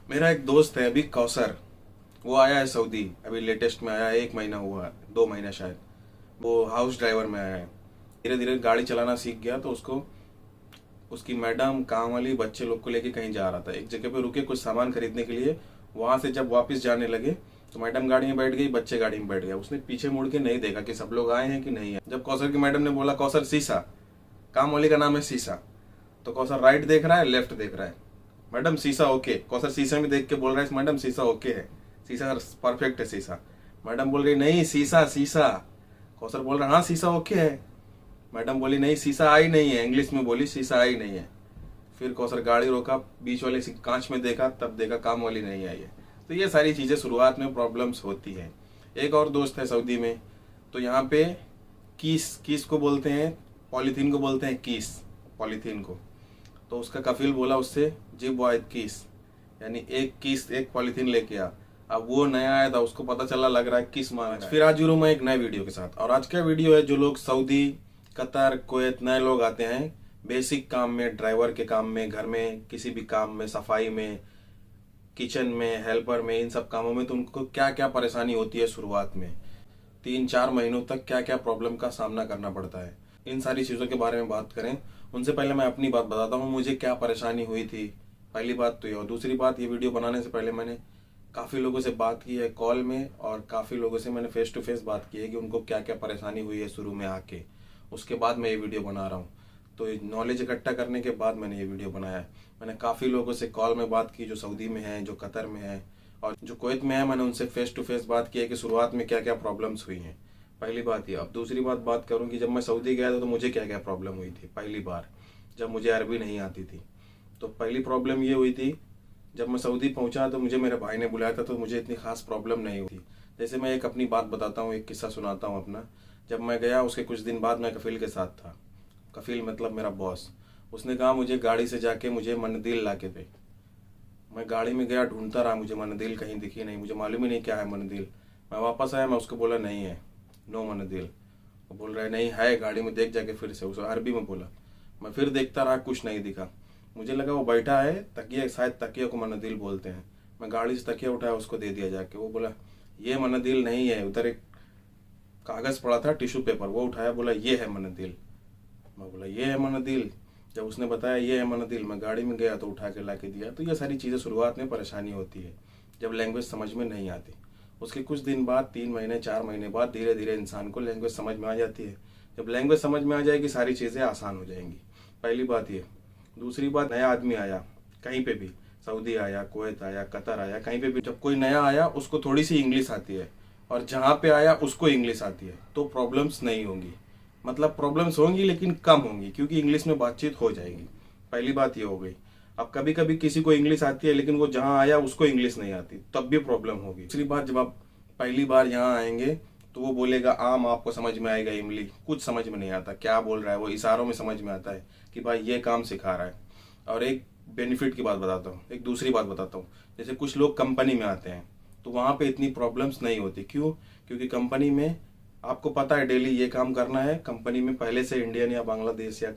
मेरा एक दोस्त है अभी कौसर। वो आया है सऊदी, अभी लेटेस्ट में आया है, 1 महीना हुआ है, 2 महीना शायद। वो हाउस ड्राइवर में आया है। धीरे धीरे गाड़ी चलाना सीख गया तो उसको उसकी मैडम काम वाली बच्चे लोग को लेके कहीं जा रहा था, एक जगह पे रुके कुछ सामान खरीदने के लिए। वहां से जब वापस जाने लगे तो मैडम गाड़ी में बैठ गई, बच्चे गाड़ी में बैठ गए। उसने पीछे मुड़ के नहीं देखा कि सब लोग आए हैं कि नहीं है। जब कौसर की मैडम ने बोला कौसर शीशा, काम वाली का नाम है शीशा, तो कौसर राइट देख रहा है, लेफ्ट देख रहा है। मैडम शीशा ओके। कौसर शीशा में देख के बोल रहा है मैडम शीशा ओके है, शीशा परफेक्ट है शीशा। मैडम बोल रही नहीं शीशा शीशा। कौसर बोल रहा हाँ शीशा ओके है। मैडम बोली नहीं शीशा आई नहीं है, इंग्लिश में बोली शीशा आई नहीं है। फिर कौसर गाड़ी रोका, बीच वाले कांच में देखा, तब देखा काम वाली नहीं आई है। तो ये सारी चीजें शुरुआत में प्रॉब्लम्स होती है। एक और दोस्त है सऊदी में, तो यहाँ पे कीस कीस को बोलते हैं, पॉलीथीन को बोलते हैं कीस, पॉलीथीन को। तो उसका कफिल बोला उससे जी बॉय कीस, यानी एक कीस एक पॉलीथीन लेके आ। अब वो नया आया था, उसको पता चला, लग रहा है किस मांग। फिर आज जुड़ू मैं एक नए वीडियो के साथ। और आज का वीडियो है जो लोग सऊदी, कतर, कुवैत नए लोग आते हैं बेसिक काम में, ड्राइवर के काम में, घर में किसी भी काम में, सफाई में, किचन में, हेल्पर में, इन सब कामों में, तो उनको क्या क्या परेशानी होती है शुरुआत में, 3-4 महीनों तक क्या क्या प्रॉब्लम का सामना करना पड़ता है। इन सारी चीज़ों के बारे में बात करें। उनसे पहले मैं अपनी बात बताता हूँ, मुझे क्या परेशानी हुई थी। पहली बात तो ये, और दूसरी बात, ये वीडियो बनाने से पहले मैंने काफ़ी लोगों से बात की है कॉल में, और काफ़ी लोगों से मैंने फेस टू फेस बात की है कि उनको क्या क्या परेशानी हुई है शुरू में आके। उसके बाद मैं ये वीडियो बना रहा हूँ। तो नॉलेज इकट्ठा करने के बाद मैंने ये वीडियो बनाया है। मैंने काफ़ी लोगों से कॉल में बात की जो सऊदी में है, जो कतर में है, और जो कुवैत में है। मैंने उनसे फेस टू फेस बात की है कि शुरुआत में क्या क्या प्रॉब्लम्स हुई हैं। पहली बात ये। अब दूसरी बात करूं कि जब मैं सऊदी गया था तो मुझे क्या क्या प्रॉब्लम हुई थी। पहली बार जब मुझे अरबी नहीं आती थी, तो पहली प्रॉब्लम ये हुई थी, जब मैं सऊदी पहुंचा तो मुझे मेरे भाई ने बुलाया था, तो मुझे इतनी खास प्रॉब्लम नहीं हुई। जैसे मैं एक अपनी बात बताता हूँ, एक किस्सा सुनाता हूँ अपना। जब मैं गया उसके कुछ दिन बाद मैं कफील के साथ था। कफील मतलब मेरा बॉस। उसने कहा मुझे गाड़ी से जाके मुझे मनदिल ला के दे। मैं गाड़ी में गया, ढूंढता रहा, मुझे मनदिल कहीं दिखी नहीं, मुझे मालूम ही नहीं क्या है मनदिल। मैं वापस आया, मैं उसको बोला नहीं है, नो मनदिल। वो बोल रहा है नहीं है, गाड़ी में देख जाके फिर से। उसे अरबी में बोला। मैं फिर देखता रहा, कुछ नहीं दिखा। मुझे लगा वो बैठा है तकिया, शायद तकिया को मनदिल बोलते हैं। मैं गाड़ी से तकिया उठाया, उसको दे दिया जाके। वो बोला ये मनदिल नहीं है। उधर एक कागज पड़ा था, टिश्यू पेपर, वो उठाया, बोला ये है मनदिल। मैं बोला ये है मनदिल। जब उसने बताया ये है मनदिल, मैं गाड़ी में गया तो उठा के ला के दिया। तो ये सारी चीज़ें शुरुआत में परेशानी होती है जब लैंग्वेज समझ में नहीं आती। उसके कुछ दिन बाद, 3 महीने 4 महीने बाद, धीरे धीरे इंसान को लैंग्वेज समझ में आ जाती है। जब लैंग्वेज समझ में आ जाएगी सारी चीज़ें आसान हो जाएंगी। पहली बात ये। दूसरी बात, नया आदमी आया कहीं पे भी, सऊदी आया, कुवैत आया, कतर आया, कहीं पे भी जब कोई नया आया उसको थोड़ी सी इंग्लिश आती है, और जहाँ पे आया उसको इंग्लिश आती है, तो प्रॉब्लम्स नहीं होंगी। मतलब प्रॉब्लम्स होंगी लेकिन कम होंगी, क्योंकि इंग्लिश में बातचीत हो जाएगी। पहली बात ये हो गई। अब कभी कभी किसी को इंग्लिश आती है लेकिन वो जहाँ आया उसको इंग्लिश नहीं आती, तब भी प्रॉब्लम होगी। दूसरी बात, जब आप पहली बार यहाँ आएंगे तो वो बोलेगा आम, आपको समझ में आएगा इमली, कुछ समझ में नहीं आता क्या बोल रहा है। वो इशारों में समझ में आता है कि भाई ये काम सिखा रहा है। और एक बेनिफिट की बात बताता हूँ, एक दूसरी बात बताता हूँ। जैसे कुछ लोग कंपनी में आते हैं तो वहाँ पे इतनी प्रॉब्लम्स नहीं होती। क्यों? क्योंकि कंपनी में आपको पता है डेली ये काम करना है। कंपनी में पहले से इंडियन या बांग्लादेश या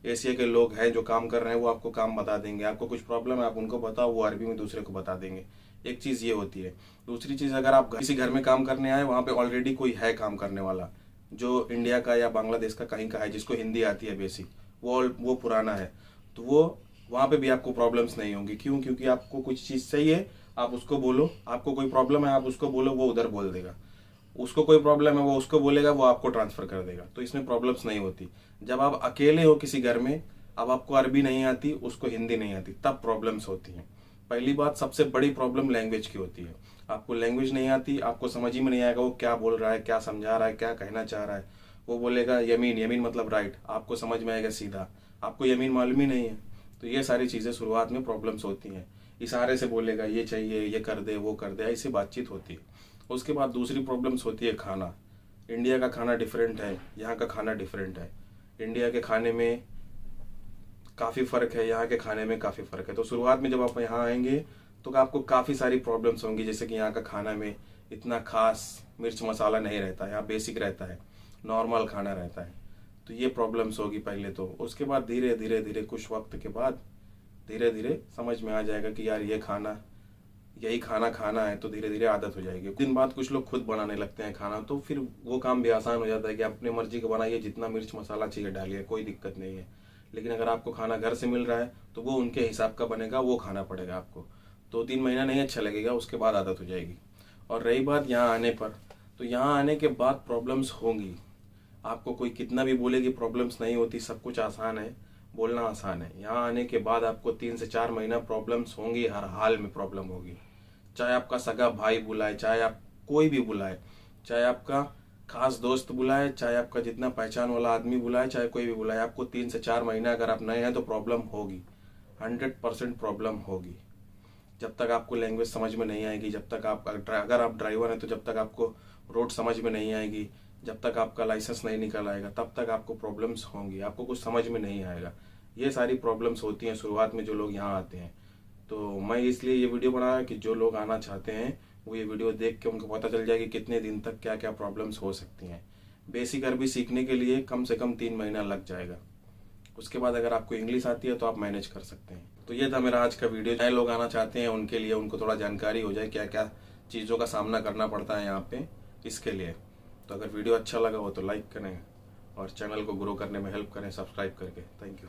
एशिया के लोग हैं जो काम कर रहे हैं, वो आपको काम बता देंगे। आपको कुछ प्रॉब्लम है, आप उनको बताओ, वो अरबी में दूसरे को बता देंगे। एक चीज़ ये होती है। दूसरी चीज़, अगर आप किसी घर में काम करने आए, वहाँ पे ऑलरेडी कोई है काम करने वाला, जो इंडिया का या बांग्लादेश का कहीं का है, जिसको हिंदी आती है बेसिक, वो पुराना है, तो वो वहाँ पे भी आपको प्रॉब्लम्स नहीं होंगी। क्यों? क्योंकि आपको कुछ चीज़ चाहिए, आप उसको बोलो। आपको कोई प्रॉब्लम है, आप उसको बोलो, वो उधर बोल देगा। उसको कोई प्रॉब्लम है, वो उसको बोलेगा, वो आपको ट्रांसफर कर देगा। तो इसमें प्रॉब्लम्स नहीं होती। जब आप अकेले हो किसी घर में, अब आपको अरबी नहीं आती, उसको हिंदी नहीं आती, तब प्रॉब्लम्स होती हैं। पहली बात, सबसे बड़ी प्रॉब्लम लैंग्वेज की होती है। आपको लैंग्वेज नहीं आती, आपको समझ ही में नहीं आएगा वो क्या बोल रहा है, क्या समझा रहा है, क्या कहना चाह रहा है। वो बोलेगा यमीन, यमीन मतलब राइट, आपको समझ में आएगा सीधा, आपको यमीन मालूम ही नहीं है। तो ये सारी चीज़ें शुरुआत में प्रॉब्लम्स होती हैं। इशारे से बोलेगा ये चाहिए, ये कर दे, वो कर दे, ऐसी बातचीत होती है। उसके बाद दूसरी प्रॉब्लम्स होती है खाना। इंडिया का खाना डिफरेंट है, यहाँ का खाना डिफरेंट है। इंडिया के खाने में काफ़ी फ़र्क है, यहाँ के खाने में काफ़ी फ़र्क है। तो शुरुआत में जब आप यहाँ आएंगे तो आपको काफ़ी सारी प्रॉब्लम्स होंगी। जैसे कि यहाँ का खाना में इतना खास मिर्च मसाला नहीं रहता है, यहाँ बेसिक रहता है, नॉर्मल खाना रहता है। तो ये प्रॉब्लम्स होगी पहले तो। उसके बाद धीरे धीरे धीरे कुछ वक्त के बाद धीरे धीरे समझ में आ जाएगा कि यार ये खाना यही खाना खाना है, तो धीरे धीरे आदत हो जाएगी। दिन बाद कुछ लोग खुद बनाने लगते हैं खाना, तो फिर वो काम भी आसान हो जाता है कि आप अपनी मर्जी का बनाइए, जितना मिर्च मसाला चाहिए डालिए, कोई दिक्कत नहीं है। लेकिन अगर आपको खाना घर से मिल रहा है तो वो उनके हिसाब का बनेगा, वो खाना पड़ेगा आपको। 2-3 महीना नहीं अच्छा लगेगा, उसके बाद आदत हो जाएगी। और रही बात यहाँ आने पर, तो यहाँ आने के बाद प्रॉब्लम्स होंगी। आपको कोई कितना भी बोले कि प्रॉब्लम्स नहीं होती, सब कुछ आसान है, बोलना आसान है। यहाँ आने के बाद आपको 3 से 4 महीना प्रॉब्लम्स होंगी, हर हाल में प्रॉब्लम होगी। चाहे आपका सगा भाई बुलाए, चाहे आप कोई भी बुलाए, चाहे आपका खास दोस्त बुलाए, चाहे आपका जितना पहचान वाला आदमी बुलाए, चाहे कोई भी बुलाए, आपको 3 से 4 महीना अगर आप नए हैं तो प्रॉब्लम होगी, 100% प्रॉब्लम होगी। जब तक आपको लैंग्वेज समझ में नहीं आएगी, जब तक आप अगर आप ड्राइवर हैं तो जब तक आपको रोड समझ में नहीं आएगी, जब तक आपका लाइसेंस नहीं निकल आएगा, तब तक आपको प्रॉब्लम्स होंगी, आपको कुछ समझ में नहीं आएगा। ये सारी प्रॉब्लम्स होती हैं शुरुआत में जो लोग यहाँ आते हैं। तो मैं इसलिए ये वीडियो बनाया कि जो लोग आना चाहते हैं वो ये वीडियो देख के उनको पता चल जाए कि कितने दिन तक क्या क्या प्रॉब्लम्स हो सकती हैं। बेसिक अरबी सीखने के लिए कम से कम 3 महीना लग जाएगा। उसके बाद अगर आपको इंग्लिश आती है तो आप मैनेज कर सकते हैं। तो ये था मेरा आज का वीडियो। नए लोग आना चाहते हैं उनके लिए, उनको थोड़ा जानकारी हो जाए क्या क्या चीज़ों का सामना करना पड़ता है यहाँ पे, इसके लिए। तो अगर वीडियो अच्छा लगा हो तो लाइक करें और चैनल को ग्रो करने में हेल्प करें सब्सक्राइब करके। Thank you.